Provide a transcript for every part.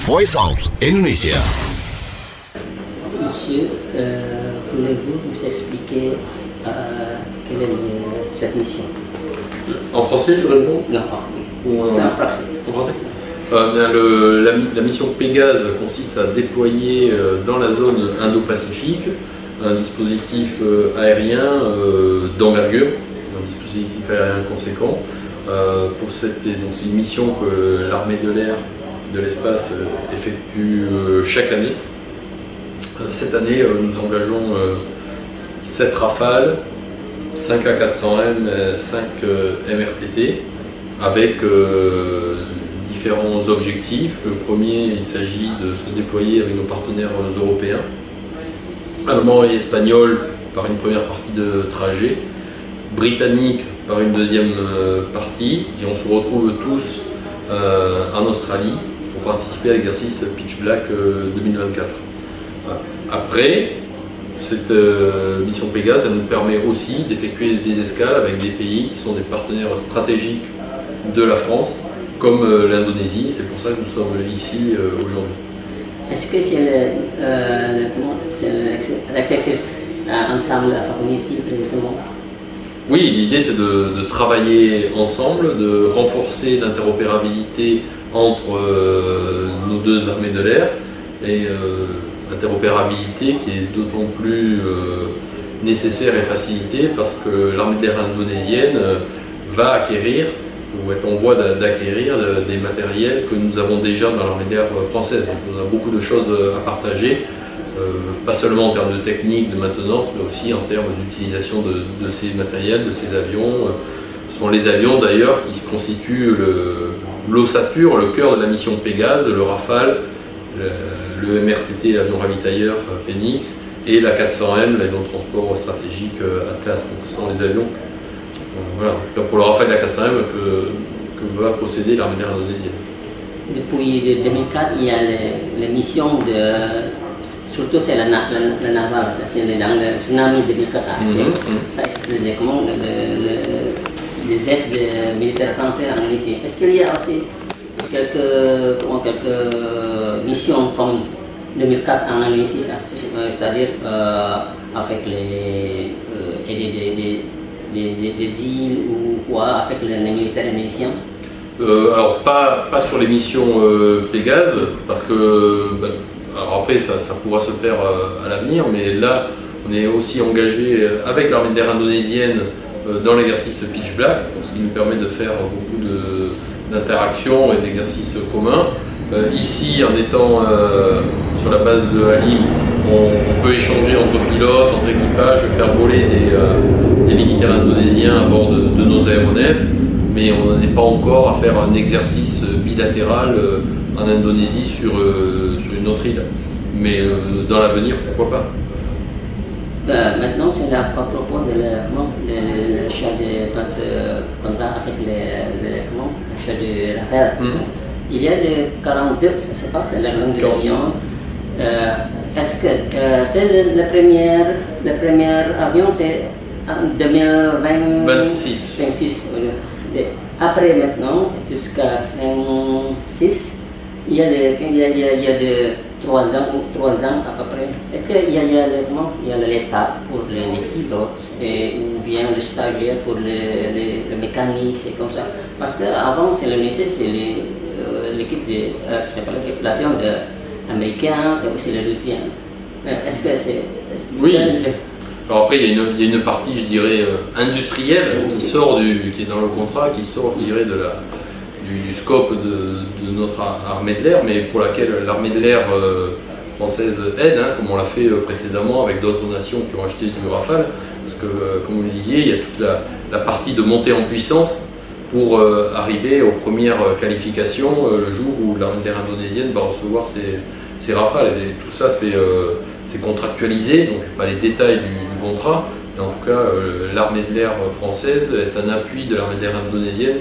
Voice of Indonesia. Monsieur, voulez-vous nous expliquer quelle est cette mission? En français, je réponds? Non, en français. En français. La mission Pégase consiste à déployer dans la zone Indo-Pacifique un dispositif aérien d'envergure, un dispositif aérien conséquent. C'est une mission que l'armée de l'air et de l'espace effectue chaque année. Cette année, nous engageons 7 Rafales, 5 A400M, 5 MRTT, avec différents objectifs. Le premier, il s'agit de se déployer avec nos partenaires européens, allemands et espagnols par une première partie de trajet, britanniques par une deuxième partie, et on se retrouve tous en Australie pour participer à l'exercice Pitch Black 2024. Après, cette mission Pégase, elle nous permet aussi d'effectuer des escales avec des pays qui sont des partenaires stratégiques de la France, comme l'Indonésie. C'est pour ça que nous sommes ici aujourd'hui. Est-ce que c'est l'exercice ensemble à ici précisément? Oui, l'idée c'est de travailler ensemble, de renforcer l'interopérabilité entre nos deux armées de l'air, et interopérabilité qui est d'autant plus nécessaire et facilitée parce que l'armée de l'air indonésienne va acquérir ou est en voie d'acquérir des matériels que nous avons déjà dans l'armée de l'air française. Donc on a beaucoup de choses à partager, pas seulement en termes de technique, de maintenance, mais aussi en termes d'utilisation de ces matériels, de ces avions. Ce sont les avions d'ailleurs qui constituent l'ossature, le cœur de la mission Pégase, le Rafale, le MRTT, l'avion ravitailleur Phoenix, et la 400M, l'avion de transport stratégique Atlas. Donc ce sont les avions, voilà, en tout cas pour le Rafale et la 400M que va posséder l'armée de l'air indonésienne. Depuis 2004, il y a les missions surtout c'est la navale, c'est dans le tsunami 2004. Ça existe comment les aides militaires français en Indonésie. Est-ce qu'il y a aussi quelques missions comme 2004 en Indonésie, c'est-à-dire avec des îles ou quoi, avec les militaires indonésiens? Alors pas sur les missions Pégase, parce que alors après ça pourra se faire à l'avenir, mais là on est aussi engagé avec l'armée de l'air indonésienne dans l'exercice Pitch Black, donc ce qui nous permet de faire beaucoup d'interactions et d'exercices communs. Ici, en étant sur la base de Halim, on peut échanger entre pilotes, entre équipages, faire voler des militaires indonésiens à bord de nos aéronefs, mais on n'est pas encore à faire un exercice bilatéral en Indonésie sur une autre île. Mais dans l'avenir, pourquoi pas. Maintenant, c'est à propos de l'achat de notre contrat avec l'achat de Rafale. Il y a de 42, je ne sais pas, c'est la grande division. Est-ce que c'est le premier avion, c'est en 2026. Après maintenant, jusqu'à 2026, il y a de 3 ans à peu près. Est-ce qu'il y a l'état pour les pilotes ou bien les stagiaires pour les mécaniques, c'est comme ça. Parce qu'avant, c'est l'équipe de l'avion américain et aussi les Russiens. Est-ce que c'est... Oui. Alors après, il y a une partie, je dirais, industrielle qui est dans le contrat, qui sort, je dirais, du scope de notre armée de l'air, mais pour laquelle l'armée de l'air française aide, comme on l'a fait précédemment avec d'autres nations qui ont acheté du Rafale, parce que, comme vous le disiez, il y a toute la partie de montée en puissance pour arriver aux premières qualifications le jour où l'armée de l'air indonésienne va recevoir ses Rafales. Et tout ça, c'est contractualisé, donc je n'ai pas les détails du contrat, mais en tout cas, l'armée de l'air française est un appui de l'armée de l'air indonésienne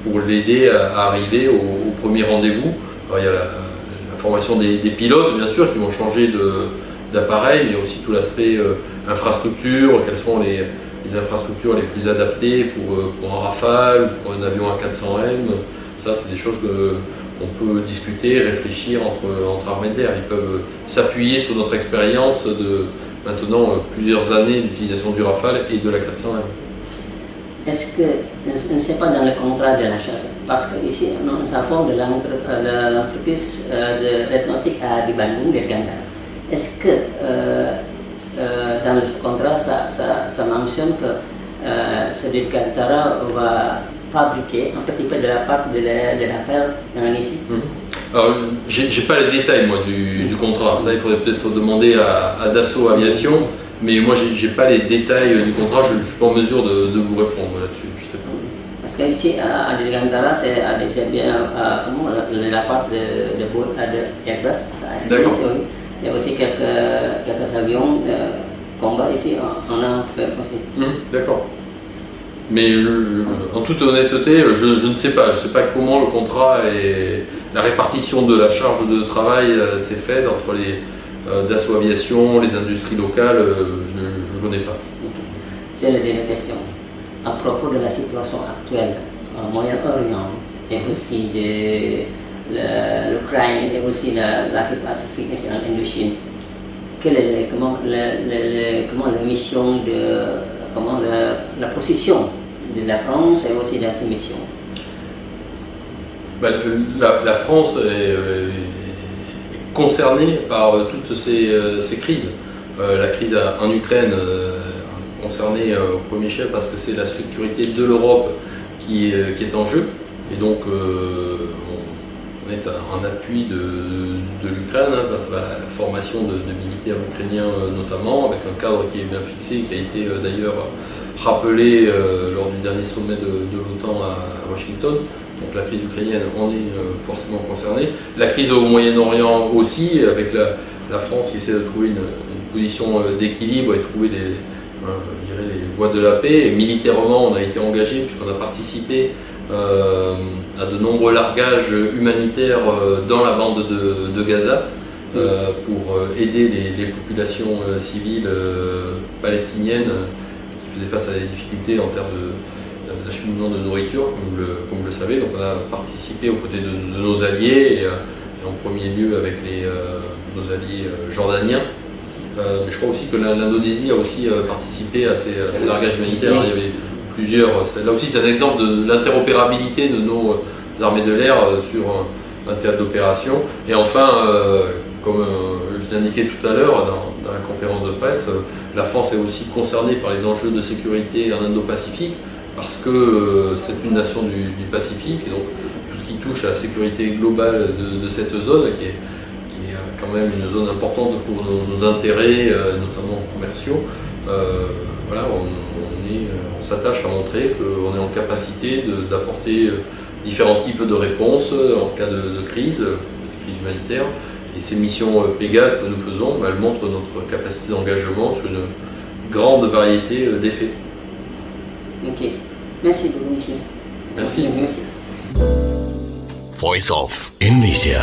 pour l'aider à arriver au premier rendez-vous. Alors, il y a la formation des pilotes, bien sûr, qui vont changer d'appareil, mais aussi tout l'aspect infrastructure, quelles sont les infrastructures les plus adaptées pour un Rafale, pour un avion A400M. Ça, c'est des choses on peut discuter, réfléchir entre armées de l'air. Ils peuvent s'appuyer sur notre expérience de maintenant plusieurs années d'utilisation du Rafale et de la 400M. Est-ce que, je ne sais pas dans le contrat de l'achat, parce qu'ici nous avons de l'entreprise de l'aéronautique à Bandung, d'Irgantara. Est-ce que dans le contrat ça mentionne que ce d'Irgantara va fabriquer un petit peu de la part de Rafale ici? Alors, j'ai pas les détails moi du contrat, ça il faudrait peut-être demander à Dassault Aviation, mais moi j'ai pas les détails du contrat, je suis pas en mesure de vous répondre là-dessus, je sais pas. Parce qu'ici à Dirgantara c'est déjà bien la part de Airbus, D'accord. Il y a aussi quelques avions combat ici, on a fait aussi. D'accord. Mais en toute honnêteté, je ne sais pas. Je ne sais pas comment le contrat et la répartition de la charge de travail s'est faite entre les Dassault Aviation, les industries locales. Je ne connais pas. Okay. C'est la dernière question. À propos de la situation actuelle au Moyen-Orient et aussi de l'Ukraine et aussi l'Asie-Pacifique et l'Indochine, quelle est la mission la position de la France et aussi dans ces missions? La France est concernée par toutes ces crises. La crise en Ukraine concernée au premier chef parce que c'est la sécurité de l'Europe qui est en jeu. Et donc on est en appui de l'Ukraine, par la formation de militaires ukrainiens notamment, avec un cadre qui est bien fixé, qui a été d'ailleurs rappelé lors du dernier sommet de l'OTAN à Washington. Donc la crise ukrainienne en est forcément concernée. La crise au Moyen-Orient aussi, avec la France qui essaie de trouver une position d'équilibre et trouver je dirais les voies de la paix. Et militairement, on a été engagé puisqu'on a participé à de nombreux largages humanitaires dans la bande de Gaza pour aider les populations civiles palestiniennes qui faisaient face à des difficultés en termes d'acheminement de nourriture, comme vous le savez. Donc on a participé aux côtés de nos alliés et en premier lieu avec nos alliés jordaniens. Mais je crois aussi que l'Indonésie a aussi participé à ces largages humanitaires. Il y avait plusieurs. Là aussi, c'est un exemple de l'interopérabilité de nos armées de l'air sur un théâtre d'opération. Et enfin, comme je l'indiquais tout à l'heure dans la conférence de presse, la France est aussi concernée par les enjeux de sécurité en Indo-Pacifique parce que c'est une nation du Pacifique et donc tout ce qui touche à la sécurité globale de cette zone qui est quand même une zone importante pour nos intérêts, notamment commerciaux. Voilà, on s'attache à montrer qu'on est en capacité d'apporter différents types de réponses en cas de crise, des crises humanitaires. Et ces missions Pégase que nous faisons, elles montrent notre capacité d'engagement sur une grande variété d'effets. Ok. Merci beaucoup, monsieur. Merci. Merci. Voice of Indonesia.